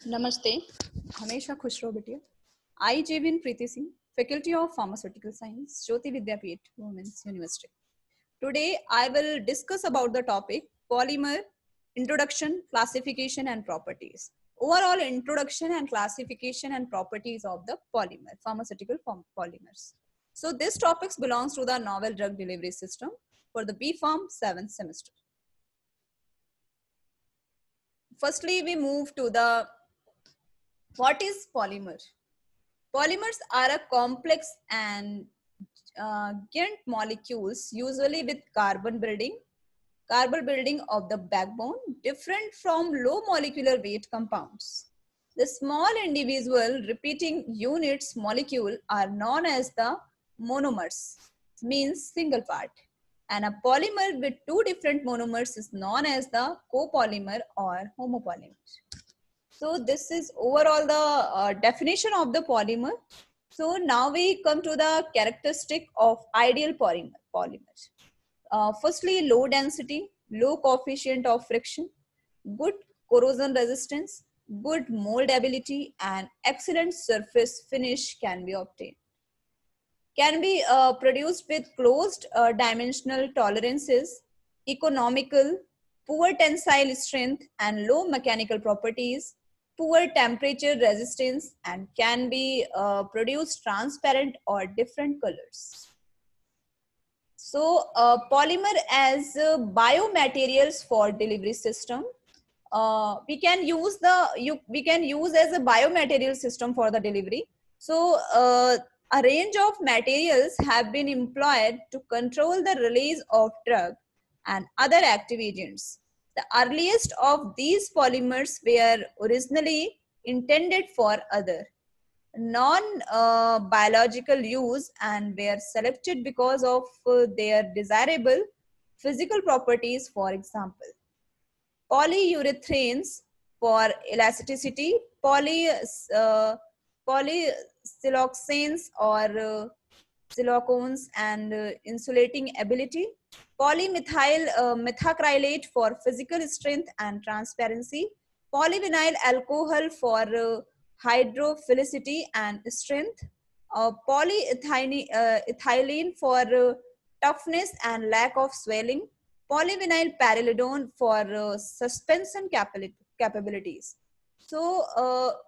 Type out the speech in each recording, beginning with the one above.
नमस्ते, हमेशा खुश रहो बेटिया। आई जेविन प्रीति Singh, Faculty of Pharmaceutical Science, Jyoti Vidyapeeth, Women's University. Today, I will discuss about the topic polymer introduction, classification, and properties. Overall introduction and classification and properties of the polymer, pharmaceutical polymers. So this topic belongs to the novel drug delivery system for the B Pharm 7th semester. Firstly, we move to the what is polymer? Polymers are a complex and giant molecules, usually with carbon building of the backbone, different from low molecular weight compounds. The small individual repeating units molecule are known as the monomers, means single part. And a polymer with two different monomers is known as the copolymer or homopolymer. So this is overall the definition of the polymer. So now we come to the characteristic of ideal polymers. Firstly, low density, low coefficient of friction, good corrosion resistance, good moldability, and excellent surface finish can be obtained. Can be produced with closed dimensional tolerances, economical, poor tensile strength, and low mechanical properties, poor temperature resistance, and can be produced transparent or different colors. So polymer as biomaterials for delivery system. We can use as a biomaterial system for the delivery. So a range of materials have been employed to control the release of drug and other active agents. The earliest of these polymers were originally intended for other non-biological use and were selected because of their desirable physical properties. For example, polyurethanes for elasticity, polysiloxanes or silicones and insulating ability, polymethyl methacrylate for physical strength and transparency, polyvinyl alcohol for hydrophilicity and strength, polyethylene for toughness and lack of swelling, polyvinyl pyrrolidone for suspension capabilities. So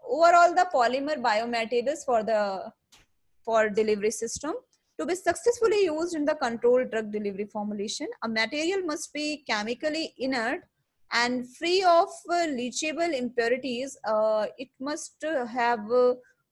overall the polymer biomaterials for delivery system. To be successfully used in the controlled drug delivery formulation, a material must be chemically inert and free of leachable impurities. It must have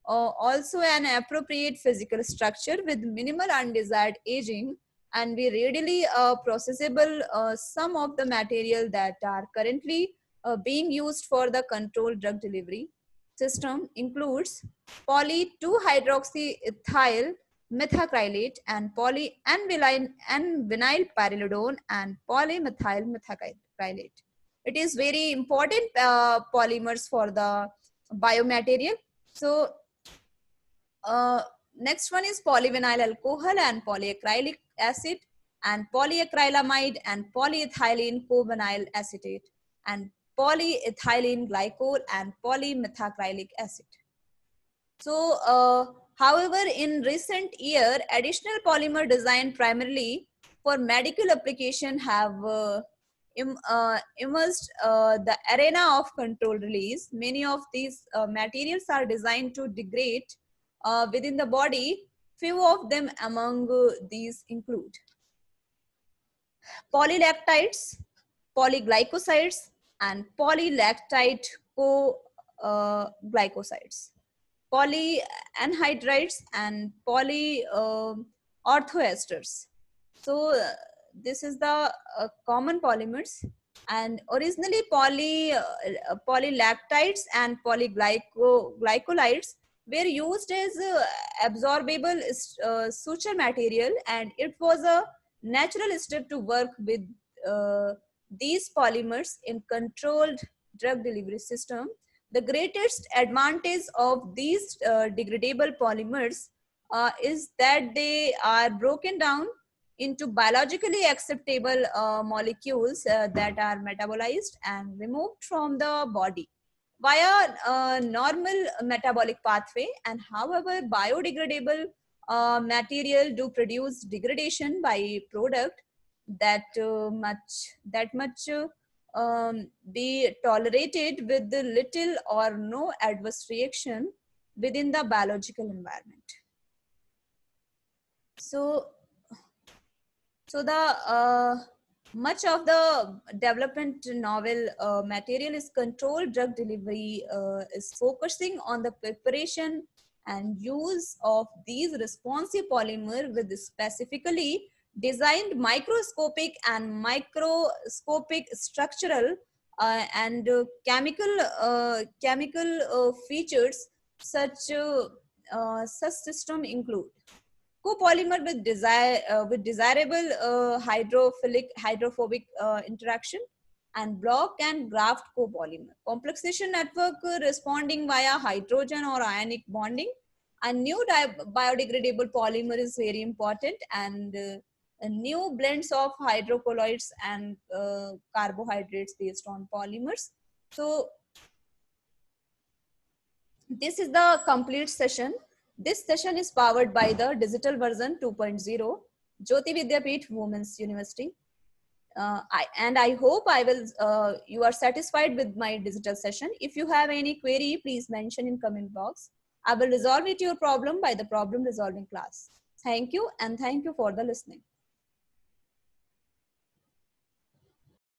also an appropriate physical structure with minimal undesired aging and be readily processable. Some of the material that are currently being used for the controlled drug delivery system includes poly 2-hydroxyethyl methacrylate and poly and vinyl pyrrolidone and polymethyl methacrylate. It is very important polymers for the biomaterial. So next one is polyvinyl alcohol and polyacrylic acid and polyacrylamide and polyethylene covinyl acetate and polyethylene glycol and polymethacrylic acid. So, however, in recent year, additional polymer design primarily for medical application have emerged the arena of controlled release. Many of these materials are designed to degrade within the body. Few of them among these include polylactides, polyglycosides, and polylactide co-glycosides, polyanhydrides, and polyorthoesters. So this is the common polymers, and originally polylactides and polyglycolides were used as absorbable suture material, and it was a natural step to work with uh, these polymers in controlled drug delivery system. The greatest advantage of these degradable polymers is that they are broken down into biologically acceptable molecules that are metabolized and removed from the body. via normal metabolic pathway, and however biodegradable material do produce degradation by product that much be tolerated with the little or no adverse reaction within the biological environment. So, so the much of the development novel material is controlled drug delivery is focusing on the preparation and use of these responsive polymer with specifically designed microscopic and microscopic structural and chemical features. Such system include copolymer with desirable hydrophobic interaction, and block and graft copolymer. Complexation network responding via hydrogen or ionic bonding. A new biodegradable polymer is very important, and new blends of hydrocolloids and carbohydrates based on polymers. So this is the complete session. This session is powered by the digital version 2.0, Jyoti Vidyapeeth Women's University. I hope you are satisfied with my digital session. If you have any query, please mention in comment box. I will resolve it your problem by the problem resolving class. Thank you, and thank you for the listening.